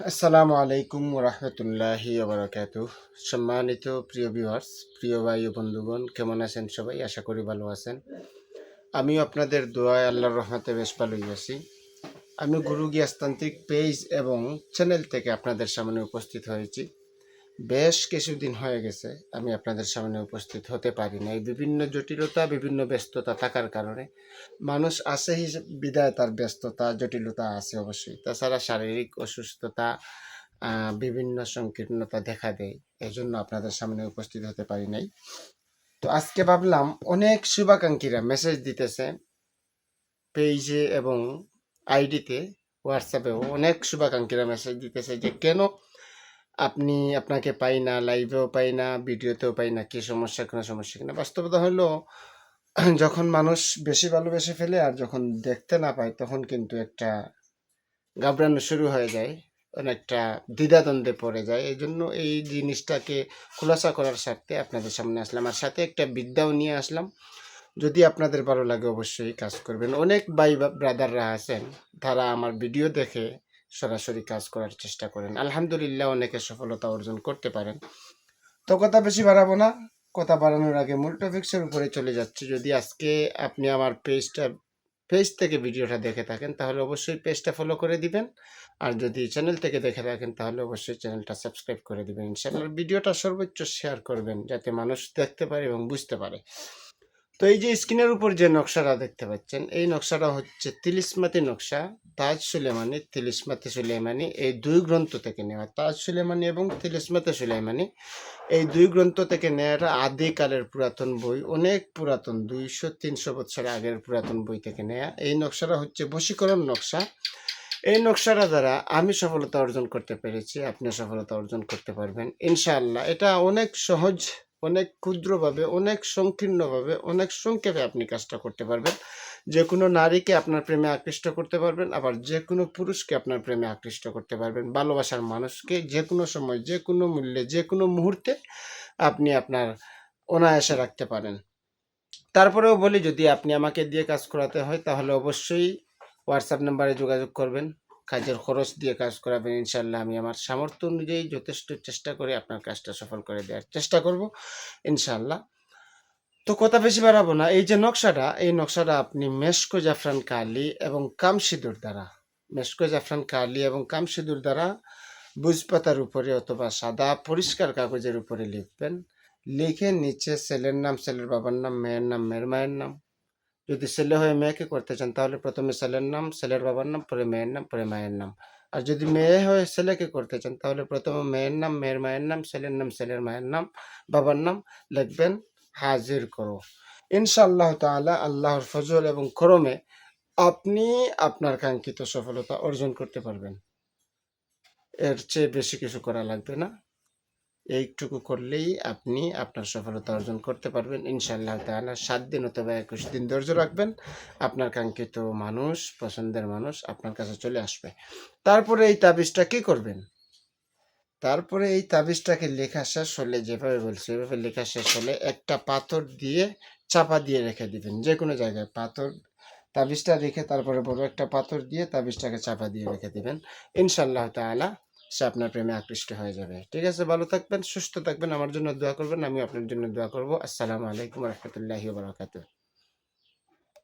আসসালামু আলাইকুম রহমতুল্লাহি ওবরাকাতুহ। সম্মানিত প্রিয় ভিউয়ার্স, প্রিয় ভাই ও বন্ধুগণ, কেমন আছেন সবাই? আশা করি ভালো আছেন। আমিও আপনাদের দোয়ায় আল্লাহর রহমতে বেশ ভালোই আছি। আমি গুরু গিয়াসতান্ত্রিক পেজ এবং চ্যানেল থেকে আপনাদের সামনে উপস্থিত হয়েছি। বেশ কিছুদিন হয়ে গেছে আমি আপনাদের সামনে উপস্থিত হতে পারি নাই, বিভিন্ন জটিলতা, বিভিন্ন ব্যস্ততা থাকার কারণে। মানুষ আছে হিসেবে বিদায় তার ব্যস্ততা জটিলতা আছে অবশ্যই, তাছাড়া শারীরিক অসুস্থতা, বিভিন্ন সংকীর্ণতা দেখা দেয়, এজন্য আপনাদের সামনে উপস্থিত হতে পারি নাই। তো আজকে ভাবলাম, অনেক শুভাকাঙ্ক্ষীরা মেসেজ দিতেছে পেজে এবং আইডিতে, হোয়াটসঅ্যাপেও অনেক শুভাকাঙ্ক্ষীরা মেসেজ দিতেছে যে কেন আপনাকে পাই না, লাইভেও পাই না, ভিডিওতেও পাই না, কি সমস্যা, কোনো সমস্যা কিনা। বাস্তবতা হলো, যখন মানুষ বেশি ভালোবেসে ফেলে আর যখন দেখতে না পায়, তখন কিন্তু একটা ঘাবড়ানো শুরু হয়ে যায়, অনেকটা দ্বিধাদ্বন্দ্বে পড়ে যায়। এই জন্য এই জিনিসটাকে খোলাসা করার স্বার্থে আপনাদের সামনে আসলাম, আর সাথে একটা বিদ্যাও নিয়ে আসলাম। যদি আপনাদের ভালো লাগে অবশ্যই কাজ করবেন। অনেক ভাই ব্রাদাররা আছেন, তারা আমার ভিডিও দেখে সরাসরি কাজ করার চেষ্টা করেন, আলহামদুলিল্লাহ অনেকে সফলতা অর্জন করতে পারেন। তো কথা বেশি বাড়াবো না, কথা বাড়ানোর আগে মূল টপিক্সের উপরে চলে যাচ্ছি। যদি আজকে আপনি আমার পেজ থেকে ভিডিওটা দেখে থাকেন, তাহলে অবশ্যই পেজটা ফলো করে দিবেন। আর যদি চ্যানেল থেকে দেখে থাকেন, তাহলে অবশ্যই চ্যানেলটা সাবস্ক্রাইব করে দিবেন। ইনশাআল্লাহ ভিডিওটা সর্বোচ্চ শেয়ার করবেন, যাতে মানুষ দেখতে পারে এবং বুঝতে পারে। তো এই যে স্ক্রিনের উপর যে নকশাটা দেখতে পাচ্ছেন, এই নকশাটা হচ্ছে তিলিসমাতি নকশা। তাজ সুলেমানি, তিলিসমাতি সুলেমানি, এই দুই গ্রন্থ থেকে নেওয়া। তাজ সুলেমানি এবং তিলিসমাতি সুলেমানি, এই দুই গ্রন্থ থেকে নেওয়া আদিকালের পুরাতন বই, অনেক পুরাতন, 200-300 বছর আগের পুরাতন বই থেকে নেওয়া। এই নকশাটা হচ্ছে বশীকরণ নকশা। এই নকশাটা দ্বারা আমি সফলতা অর্জন করতে পেরেছি, আপনি সফলতা অর্জন করতে পারবেন ইনশাআল্লাহ। এটা অনেক সহজ, অনেক ক্ষুদ্রভাবে, অনেক সংকীর্ণভাবে, অনেক সংক্ষেপে আপনি কাজটা করতে পারবেন। যে কোনো নারীকে আপনার প্রেমে আকৃষ্ট করতে পারবেন, আবার যে কোনো পুরুষকে আপনার প্রেমে আকৃষ্ট করতে পারবেন। ভালোবাসার মানুষকে যে কোনো সময়, যে কোনো মূল্যে, যে কোনো মুহূর্তে আপনি আপনার অনায়াসে রাখতে পারেন। তারপরেও বলি, যদি আপনি আমাকে দিয়ে কাজ করাতে হয়, তাহলে অবশ্যই হোয়াটসঅ্যাপ নাম্বারে যোগাযোগ করবেন। কাজের খরচ দিয়ে কাজ করাবেন, ইনশাল্লাহ আমি আমার সামর্থ্য অনুযায়ী যথেষ্ট চেষ্টা করে আপনার কাজটা সফল করে দেওয়ার চেষ্টা করব ইনশাল্লাহ। তো কথা বেশি বাড়াবো না। এই যে নকশাটা, এই নকশাটা আপনি মেশকো জাফরান কালি এবং কামসিঁদুর দ্বারা, মেশকো জাফরান কালি এবং কামসিঁদুর দ্বারা বুঝপাতার উপরে অথবা সাদা পরিষ্কার কাগজের উপরে লিখবেন। লিখে নিচে ছেলের নাম, ছেলের বাবার নাম, মেয়ের নাম, মেয়ের মায়ের নাম। যদি ছেলে হয়ে মেয়েকে করতে চান, তাহলে প্রথমে ছেলের নাম, ছেলের বাবার নাম, পরে মেয়ের নাম, পরে মায়ের নাম। আর যদি মেয়ে হয়ে ছেলেকে করতে চান, তাহলে প্রথমে মেয়ের নাম, মেয়ের মায়ের নাম, ছেলের নাম, ছেলের মায়ের নাম, বাবার নাম লিখবেন। হাজির করো। ইনশাআল্লাহ তাআলা আল্লাহর ফজল এবং করমে আপনি আপনার কাঙ্ক্ষিত সফলতা অর্জন করতে পারবেন। এর চেয়ে বেশি কিছু করা লাগবে না। এইটুকু করলেই আপনি আপনার সফলতা অর্জন করতে পারবেন ইনশাআল্লাহ তাআলা। 7 দিন অথবা 21 দিন ধৈর্য রাখবেন, আপনার কাঙ্ক্ষিত মানুষ, পছন্দের মানুষ আপনার কাছে চলে আসবে। তারপরে এই তাবিজটা কি করবেন? তারপরে এই তাবিজটাকে লেখা শেষ হলে, যেভাবে বলছি এভাবে লেখা শেষ হলে, একটা পাথর দিয়ে চাপা দিয়ে রেখে দিবেন, যে কোনো জায়গায় পাথর, তাবিজটা রেখে তারপরে বড় একটা পাথর দিয়ে তাবিজটাকে চাপা দিয়ে রেখে দিবেন। ইনশাআল্লাহ তাআলা সে আপনার প্রেমে আকৃষ্ট হয়ে যাবে। ঠিক আছে, ভালো থাকবেন, সুস্থ থাকবেন, আমার জন্য দোয়া করবেন, আমি আপনার জন্য দোয়া করব। আসসালামু আলাইকুম রহমতুল্লাহি ওয়া বারাকাতুহু।